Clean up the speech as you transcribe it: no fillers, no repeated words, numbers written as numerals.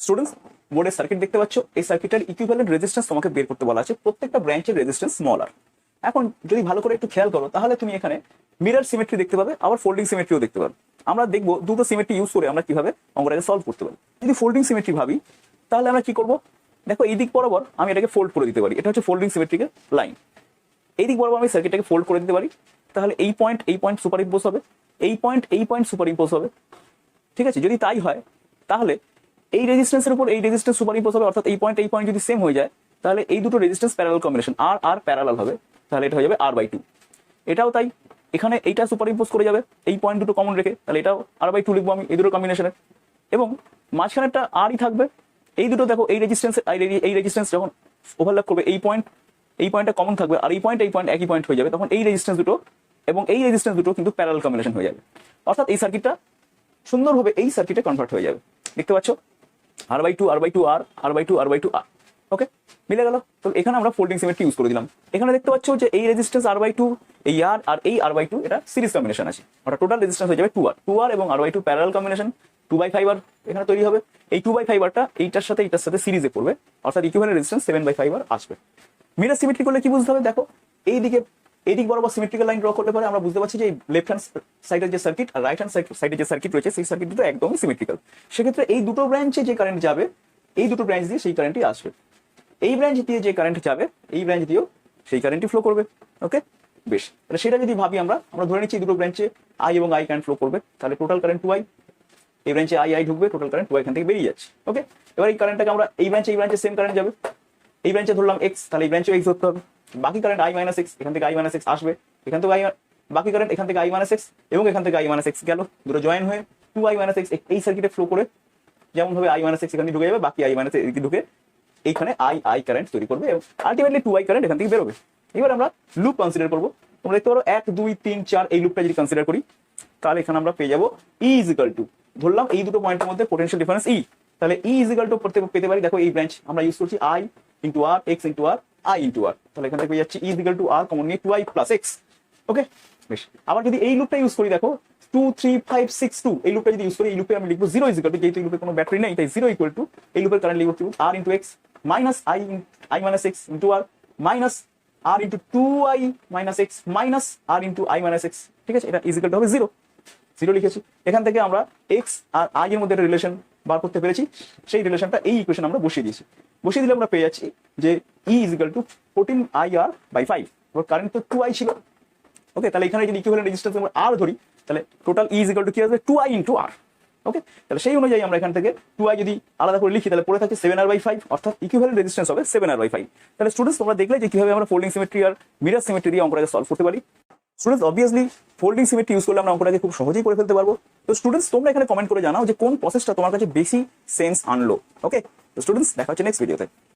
Students বোর্ডের circuit দেখতে পাচ্ছ, এই সার্কিটের ইকুইভ্যালেন্ট রেজিস্ট্যান্স তোমাকে বের করতে বলা আছে। প্রত্যেকটা ব্রাঞ্চের রেজিস্ট্যান্স স্মল আর। এখন যদি ভালো করে একটু খেয়াল করো তাহলে তুমি এখানে মিরর সিমেট্রি দেখতে পাবে, আবার ফোল্ডিং সিমেট্রিও দেখতে পাবে। আমরা দেখবো দুটো সিমেট্রি ইউজ করে আমরা কিভাবে অঙ্কটাকে সলভ করতে পারি। যদি ফোল্ডিং সিমেট্রি ভাবি তাহলে আমরা কি করব, দেখো এই দিক বরাবর আমি এটাকে ফোল্ড করে দিতে পারি, এটা হচ্ছে ফোল্ডিং সিমেট্রিকের লাইন। এই দিক বরাবর আমি সার্কিটটাকে ফোল্ড করে দিতে পারি, তাহলে এই পয়েন্ট সুপার ইম্পোজ হবে, এই পয়েন্ট সুপার ইম্পোজ হবে। ঠিক আছে, যদি তাই হয় তাহলে এই রেজিস্ট্যান্সের উপর এই রেজিস্ট্যান্স সুপার ইম্পোজ হবে, অর্থাৎ এই পয়েন্ট যদি সেম হয়ে যায় তাহলে এই দুটো resistance parallel combination are parallel হবে, তাহলে এটা হয়ে যাবে R/2। এটাও তাই, এখানে এইটা সুপার ইম্পোজ করে যাবে এই পয়েন্ট দুটো কমন রেখে, তাহলে এটাও R/2 লিখবো আমি এই দুটো কম্বিনেশনের। এবং মাঝখানেরটা আরই থাকবে। এই দুটো দেখো এই রেজিস্ট্যান্স যখন ওভারল্যাপ করবে এই পয়েন্টটা কমন থাকবে, আর এই পয়েন্ট একই পয়েন্ট হয়ে যাবে, তখন এই রেজিস্ট্যান্স দুটো এবং এই রেজিস্ট্যান্স দুটো কিন্তু প্যারালাল কম্বিনেশন হয়ে যাবে, অর্থাৎ এই সার্কিটটা সুন্দরভাবে এই সার্কিটে কনভার্ট হয়ে যাবে। দেখতে পাচ্ছ R/2 R/2 R। ওকে, মিলে গেল। তো এখানে আমরা ফোল্ডিং সিমেট্রি ইউজ করে দিলাম। এখানে দেখতে পাচ্ছ যে এই রেজিস্ট্যান্স R/2, এই আর আর এই R/2 এটা সিরিজ কম্বিনেশন আছে, অর্থাৎ টোটাল রেজিস্ট্যান্স হয়ে যাবে 2R এবং R/2 প্যারালাল কম্বিনেশন 2/5R এখানে তৈরি হবে। এই 2/5Rটা এইটার সাথে সিরিজে পড়বে, অর্থাৎ ইকুইভ্যালেন্ট রেজিস্ট্যান্স 7/5R আসবে। মিরর সিমেট্রি করলে কি বুঝতে হবে, দেখো এই দিক বরাবর সিমেট্রিক্যাল লাইন ড্র করলে পরে আমরা বুঝতে পারছি যে লেফট হ্যান্ড সাইডের যে সার্কিট আর রাইট হ্যান্ড সাইডের যে সার্কিট রয়েছে সেই সার্কিট দুটো একদমই সিমেট্রিক্যাল। সেক্ষেত্রে এই দুটো ব্রাঞ্চে যে কারেন্ট যাবে এই দুটো ব্রাঞ্চ দিয়ে সেই কারেন্টই আসবে, এই ব্রাঞ্চ দিয়ে যে কারেন্ট যাবে এই ব্রাঞ্চ দিয়েও সেই কারেন্টই ফ্লো করবে। ওকে, বেশ, তাহলে সেটা যদি ভাবি আমরা ধরে নিচ্ছি দুটো ব্রাঞ্চে I এবং I কারেন্ট ফ্লো করবে, তাহলে টোটাল কারেন্ট 2I, এই ব্রাঞ্চে I ঢুকবে, টোটাল কারেন্ট 2I এখান থেকে বেরিয়ে যাচ্ছে। ওকে, এবার এই কারেন্টটাকে আমরা এই ব্রাঞ্চে সেম কারেন্ট যাবে, এই ব্রাঞ্চে ধরলাম X, তাহলে এই ব্রাঞ্চেও X ধরতে হবে। বাকি কারেন্ট I-X, এখান থেকে I-X আসবে, এখান থেকে বাকি কারেন্ট এখান থেকে I-X এবং এখান থেকে I-X গেল, দুটো জয়েন হয়ে 2I-X এই সার্কিটে ফ্লো করে যেমন ভাবে I-X এখানে ঢুকে যাবে, বাকি I-X এদিকে ঢুকে এইখানে I কারেন্ট তৈরি করবে এবং আলটিমেটলি 2I কারেন্ট এখান থেকে বেরোবে। এবার আমরা লুপ কনসিডার করবো। তোমরা দেখতে পারো 1 2 3 4 এই লুপটা যদি কনসিডার করি তাহলে এখানে আমরা পেয়ে যাবো E = ধরলাম এই দুটো পয়েন্টের মধ্যে পোটেনশিয়াল ডিফারেন্স E, তাহলে E = পেতে পারি, দেখো এই ব্রাঞ্চ আমরা ইউজ করছি I × R X × R I × R, তাহলে এখান থেকে পেয়ে যাচ্ছি E = R কমন নিয়ে 2I + X। ওকে, বেশ, আবার যদি এই লুপটা ইউজ করি, দেখো 2 3 5 6 2 এই লুপটা যদি ইউজ করি, এই লুপে আমি লিখবো 0 = যেহেতু এই লুপে কোনো ব্যাটারি নেই তাই 0 = এই লুপের কারেন্ট লিখবো R × X minus I-X into R minus R into 2I minus X minus R into I-X। ঠিক আছে, এটা ইজ ইকুয়াল টু হবে 0 লিখেছি। এখান থেকে আমরা X আর I এর মধ্যে একটা রিলেশন বার করতে পেরেছি, সেই রিলেশনটা এই ইকুয়েশন আমরা বসিয়ে দিলে আমরা পেয়ে যাচ্ছি যে E = 14IR/5। এবার কারেন্ট তো 2I ছিল। ওকে, তাহলে এখানে যদি ইকুইভ্যালেন্ট রেজিস্ট্যান্স আমরা R ধরি তাহলে টোটাল E = কি আসবে 2I × R। ওকে, তাহলে সেই অনুযায়ী আমরা এখান থেকে 2I যদি আলাদা করে লিখি তাহলে পড়ে থাকে 7R/5, অর্থাৎ ইকুইভ্যালেন্ট রেজিস্ট্যান্স হবে 7R/5। তাহলে স্টুডেন্টস তোমরা দেখলে যে কিভাবে আমরা ফোল্ডিং সিমেট্রি আর মিরর সিমেট্রি দিয়ে অঙ্কটাকে সলভ করতে পারি। Students obviously folding symmetry use করলে আমরা অঙ্কটাকে খুব সহজেই করে ফেলতে পারবো। তো স্টুডেন্টস তোমরা এখানে কমেন্ট করে জানাও যে কোন প্রসেসটা তোমার কাছে বেশি সেন্স আনলো। ওকে, তো স্টুডেন্টস দেখা হচ্ছে নেক্সট ভিডিওতে।